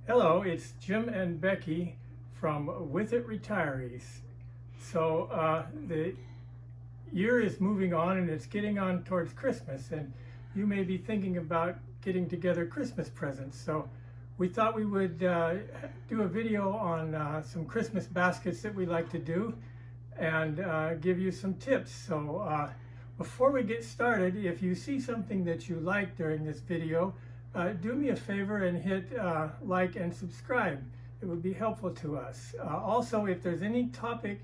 Hello, it's Jim and Becky from With It Retirees. So the year is moving on and it's getting on towards Christmas, and you may be thinking about getting together Christmas presents. So we thought we would do a video on some Christmas baskets that we like to do and give you some tips. So before we get started, if you see something that you like during this video, do me a favor and hit like and subscribe. It would be helpful to us. Also, if there's any topic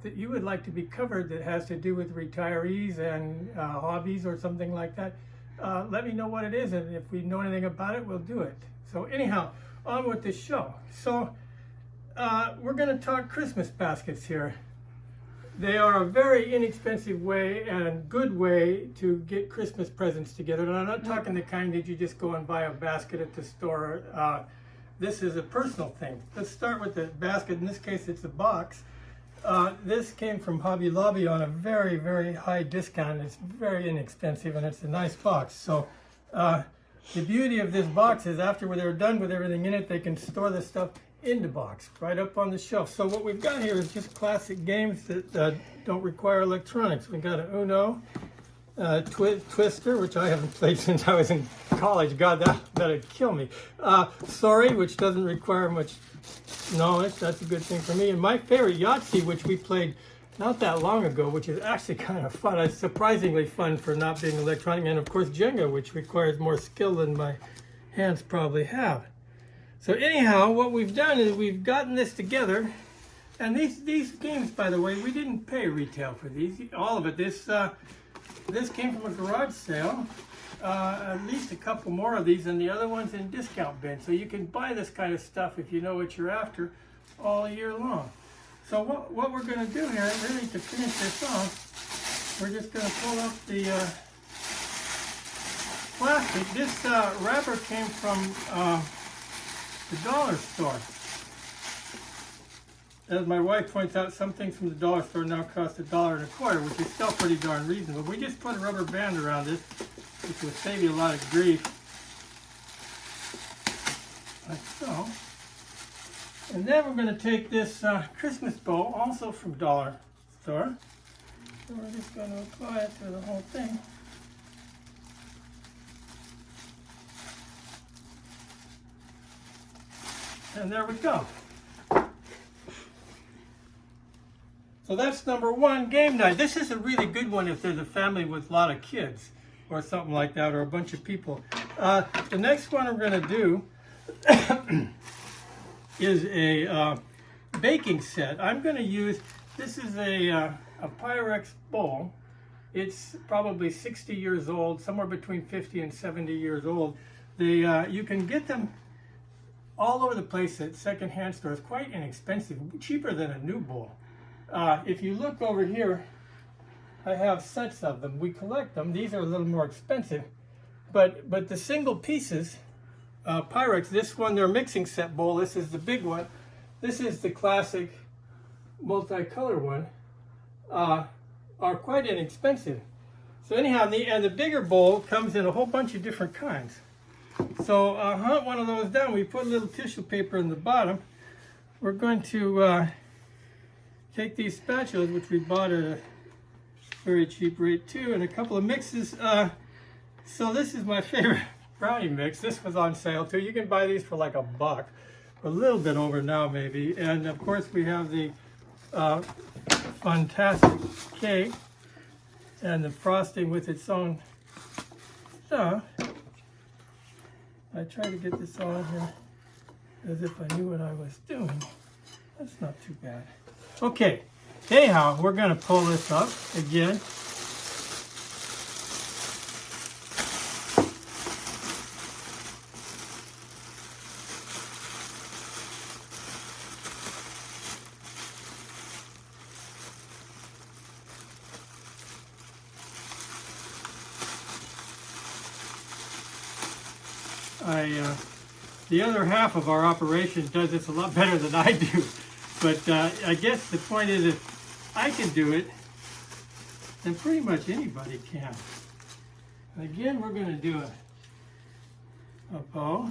that you would like to be covered that has to do with retirees and hobbies or something like that, let me know what it is, and if we know anything about it, we'll do it. So anyhow, on with the show. So we're going to talk Christmas baskets here. They are a very inexpensive way and good way to get Christmas presents together. And I'm not talking the kind that you just go and buy a basket at the store. This is a personal thing. Let's start with the basket. In this case, it's a box. This came from Hobby Lobby on a very, very high discount. It's very inexpensive and it's a nice box. So the beauty of this box is after they're done with everything in it, they can store the stuff in the box, right up on the shelf. So what we've got here is just classic games that don't require electronics. We've got an Uno, Twister, which I haven't played since I was in college. God, that'd kill me. Sorry, which doesn't require much knowledge. That's a good thing for me. And my favorite, Yahtzee, which we played not that long ago, which is actually kind of fun. It's surprisingly fun for not being electronic. And of course, Jenga, which requires more skill than my hands probably have. So anyhow, what we've done is we've gotten this together, and these games, by the way, we didn't pay retail for these. All of it. This came from a garage sale. At least a couple more of these, and the other ones in discount bin. So you can buy this kind of stuff if you know what you're after all year long. So what we're going to do here, really to finish this off, we're just going to pull up the plastic. This wrapper came from the dollar store. As my wife points out, some things from the dollar store now cost $1.25, which is still pretty darn reasonable. We just put a rubber band around this, which will save you a lot of grief. Like so. And then we're going to take this Christmas bow, also from dollar store. So we're just going to apply it to the whole thing. And there we go. So that's number one, game night. This is a really good one if there's a family with a lot of kids or something like that, or a bunch of people. The next one I'm going to do is a baking set. I'm going to use, this is a Pyrex bowl. It's probably 60 years old, somewhere between 50 and 70 years old. You can get them all over the place at secondhand stores, quite inexpensive, cheaper than a new bowl. If you look over here, I have sets of them. We collect them. These are a little more expensive, but the single pieces, Pyrex, this one, their mixing set bowl, this is the big one. This is the classic multicolor one, are quite inexpensive. So anyhow, the bigger bowl comes in a whole bunch of different kinds. So hunt one of those down. We put a little tissue paper in the bottom. We're going to take these spatulas, which we bought at a very cheap rate too, and a couple of mixes. So this is my favorite brownie mix. This was on sale too. You can buy these for like $1, a little bit over now maybe. And of course we have the fantastic cake and the frosting with its own stuff. I tried to get this on here as if I knew what I was doing. That's not too bad. Okay, anyhow, we're going to pull this up again. The other half of our operation does this a lot better than I do. But I guess the point is, if I can do it, then pretty much anybody can. And again, we're going to do a bow.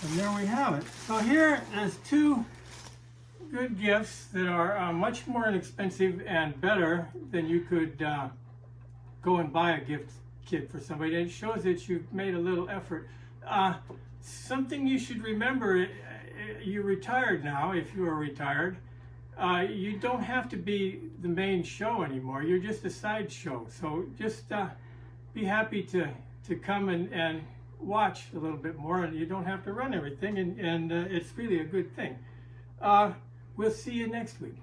And there we have it. So here is two good gifts that are much more inexpensive and better than you could go and buy a gift kit for somebody. It shows that you've made a little effort. Something you should remember, you're retired now, if you are retired. You don't have to be the main show anymore. You're just a side show. So just be happy to come and watch a little bit more, and you don't have to run everything, and it's really a good thing. We'll see you next week.